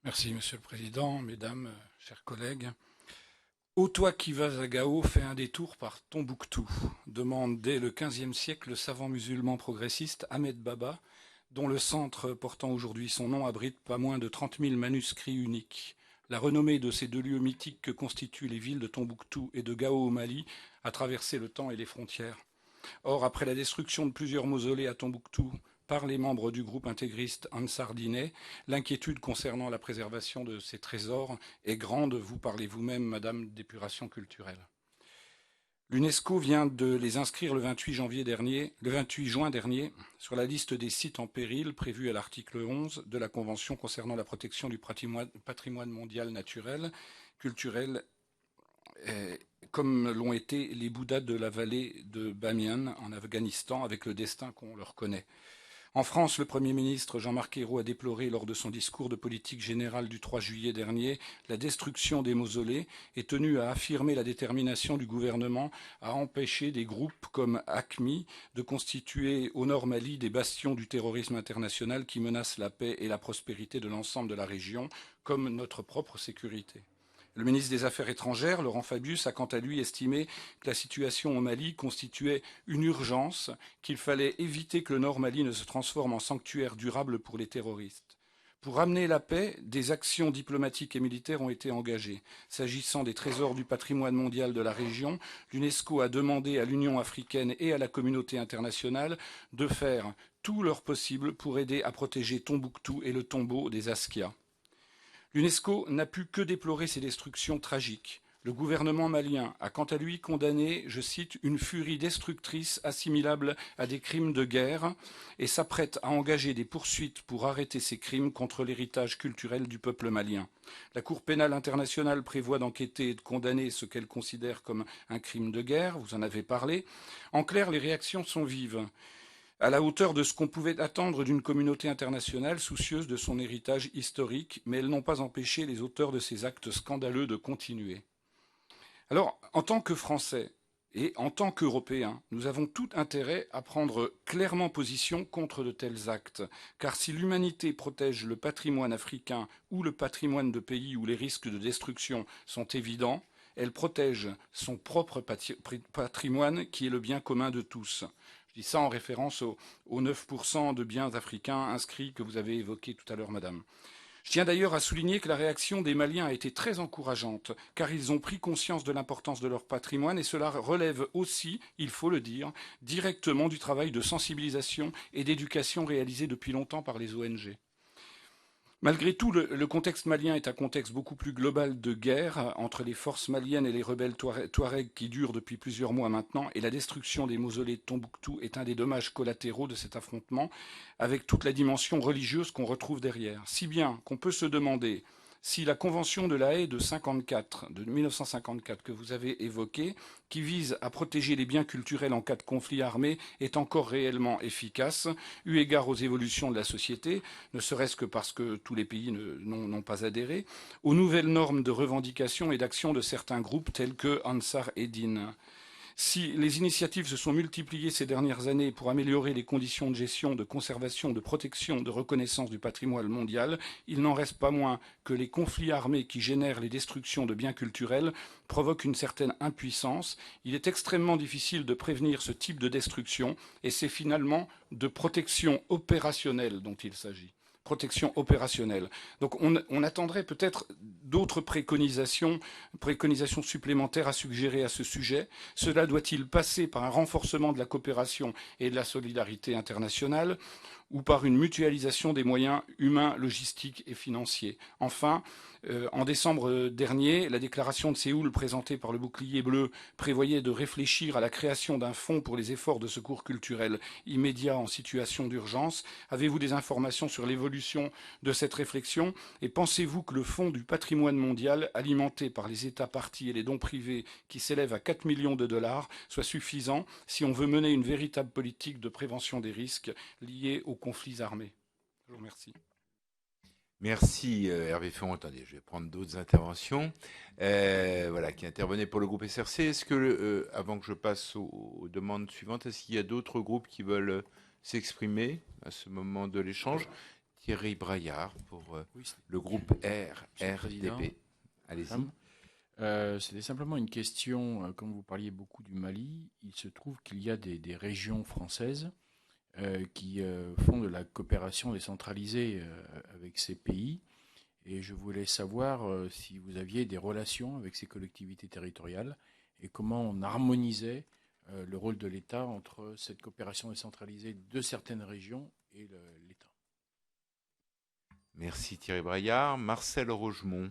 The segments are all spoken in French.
Merci, Monsieur le Président, Mesdames, chers collègues. Ô toi qui vas à Gao, fais un détour par Tombouctou, demande dès le XVe siècle le savant musulman progressiste Ahmed Baba, dont le centre portant aujourd'hui son nom abrite pas moins de 30 000 manuscrits uniques. La renommée de ces deux lieux mythiques que constituent les villes de Tombouctou et de Gao au Mali a traversé le temps et les frontières. Or, après la destruction de plusieurs mausolées à Tombouctou par les membres du groupe intégriste Ansar Dine, l'inquiétude concernant la préservation de ces trésors est grande. Vous parlez vous-même, Madame, d'épuration culturelle. L'UNESCO vient de les inscrire le 28 juin dernier, sur la liste des sites en péril prévue à l'article 11 de la Convention concernant la protection du patrimoine mondial naturel, culturel, comme l'ont été les Bouddhas de la vallée de Bamiyan en Afghanistan, avec le destin qu'on leur connaît. En France, le Premier ministre Jean-Marc Ayrault a déploré lors de son discours de politique générale du 3 juillet dernier la destruction des mausolées et tenu à affirmer la détermination du gouvernement à empêcher des groupes comme AQMI de constituer au nord Mali des bastions du terrorisme international qui menacent la paix et la prospérité de l'ensemble de la région, comme notre propre sécurité. Le ministre des Affaires étrangères, Laurent Fabius, a quant à lui estimé que la situation au Mali constituait une urgence, qu'il fallait éviter que le Nord Mali ne se transforme en sanctuaire durable pour les terroristes. Pour ramener la paix, des actions diplomatiques et militaires ont été engagées. S'agissant des trésors du patrimoine mondial de la région, l'UNESCO a demandé à l'Union africaine et à la communauté internationale de faire tout leur possible pour aider à protéger Tombouctou et le tombeau des Askia. L'UNESCO n'a pu que déplorer ces destructions tragiques. Le gouvernement malien a quant à lui condamné, je cite, une furie destructrice assimilable à des crimes de guerre et s'apprête à engager des poursuites pour arrêter ces crimes contre l'héritage culturel du peuple malien. La Cour pénale internationale prévoit d'enquêter et de condamner ce qu'elle considère comme un crime de guerre, vous en avez parlé. En clair, les réactions sont vives, à la hauteur de ce qu'on pouvait attendre d'une communauté internationale soucieuse de son héritage historique, mais elles n'ont pas empêché les auteurs de ces actes scandaleux de continuer. Alors, en tant que Français et en tant qu'Européens, nous avons tout intérêt à prendre clairement position contre de tels actes, car si l'humanité protège le patrimoine africain ou le patrimoine de pays où les risques de destruction sont évidents, elle protège son propre patrimoine qui est le bien commun de tous. Je dis ça en référence aux 9% de biens africains inscrits que vous avez évoqués tout à l'heure, madame. Je tiens d'ailleurs à souligner que la réaction des Maliens a été très encourageante, car ils ont pris conscience de l'importance de leur patrimoine et cela relève aussi, il faut le dire, directement du travail de sensibilisation et d'éducation réalisé depuis longtemps par les ONG. Malgré tout, le contexte malien est un contexte beaucoup plus global de guerre entre les forces maliennes et les rebelles touaregs qui durent depuis plusieurs mois maintenant, et la destruction des mausolées de Tombouctou est un des dommages collatéraux de cet affrontement, avec toute la dimension religieuse qu'on retrouve derrière. Si bien qu'on peut se demander si la convention de La Haye de 1954 que vous avez évoquée, qui vise à protéger les biens culturels en cas de conflit armé, est encore réellement efficace, eu égard aux évolutions de la société, ne serait-ce que parce que tous les pays n'ont pas adhéré, aux nouvelles normes de revendication et d'action de certains groupes tels que Ansar Eddine. Si les initiatives se sont multipliées ces dernières années pour améliorer les conditions de gestion, de conservation, de protection, de reconnaissance du patrimoine mondial, il n'en reste pas moins que les conflits armés qui génèrent les destructions de biens culturels provoquent une certaine impuissance. Il est extrêmement difficile de prévenir ce type de destruction et c'est finalement de protection opérationnelle dont il s'agit. Protection opérationnelle. Donc on attendrait peut-être d'autres préconisations supplémentaires à suggérer à ce sujet. Cela doit-il passer par un renforcement de la coopération et de la solidarité internationale ou par une mutualisation des moyens humains, logistiques et financiers? Enfin, en décembre dernier, la déclaration de Séoul présentée par le Bouclier bleu prévoyait de réfléchir à la création d'un fonds pour les efforts de secours culturels immédiats en situation d'urgence. Avez-vous des informations sur l'évolution de cette réflexion et pensez-vous que le fonds du patrimoine mondial, alimenté par les États partis et les dons privés qui s'élèvent à 4 millions de dollars, soit suffisant si on veut mener une véritable politique de prévention des risques liés aux conflits armés? Je vous remercie. Merci Hervé Féron. Attendez, je vais prendre d'autres interventions. Voilà, qui intervenaient pour le groupe SRC. Est-ce que, avant que je passe aux demandes suivantes, est-ce qu'il y a d'autres groupes qui veulent s'exprimer à ce moment de l'échange? Thierry Braillard pour Oui, le groupe Monsieur le Président, RDP. Allez-y. madame. C'était simplement une question, comme vous parliez beaucoup du Mali, il se trouve qu'il y a des régions françaises qui font de la coopération décentralisée avec ces pays. Et je voulais savoir si vous aviez des relations avec ces collectivités territoriales et comment on harmonisait le rôle de l'État entre cette coopération décentralisée de certaines régions et l'État. Merci Thierry Braillard. Marcel Rogemont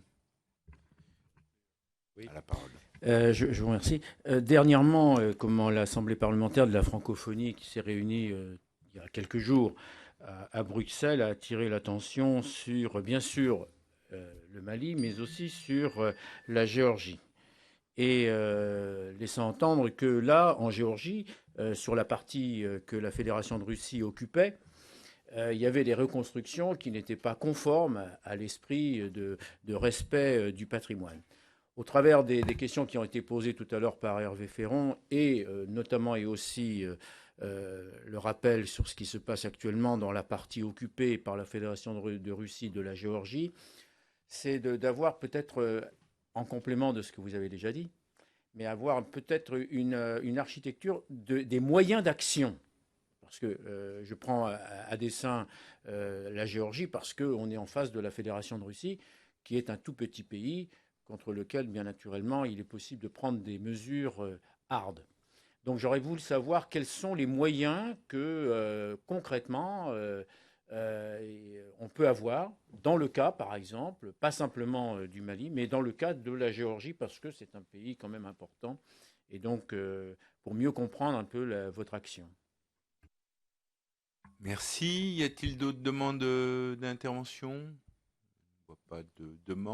Oui. a la parole. Je vous remercie. Dernièrement, comment l'Assemblée parlementaire de la francophonie qui s'est réunie il y a quelques jours à Bruxelles a attiré l'attention sur, bien sûr, le Mali, mais aussi sur la Géorgie. Et laissant entendre que là, en Géorgie, sur la partie que la Fédération de Russie occupait, il y avait des reconstructions qui n'étaient pas conformes à l'esprit de respect du patrimoine. Au travers des questions qui ont été posées tout à l'heure par Hervé Féron, et notamment et aussi le rappel sur ce qui se passe actuellement dans la partie occupée par la Fédération de Russie de la Géorgie, c'est d'avoir peut-être, en complément de ce que vous avez déjà dit, mais avoir peut-être une architecture des moyens d'action. Parce que je prends à dessein la Géorgie parce qu'on est en face de la Fédération de Russie, qui est un tout petit pays contre lequel, bien naturellement, il est possible de prendre des mesures hard. Donc j'aurais voulu savoir quels sont les moyens que concrètement on peut avoir dans le cas, par exemple, pas simplement du Mali, mais dans le cas de la Géorgie, parce que c'est un pays quand même important, et donc pour mieux comprendre un peu votre action. Merci. Y a-t-il d'autres demandes d'intervention? Je ne vois pas de demande.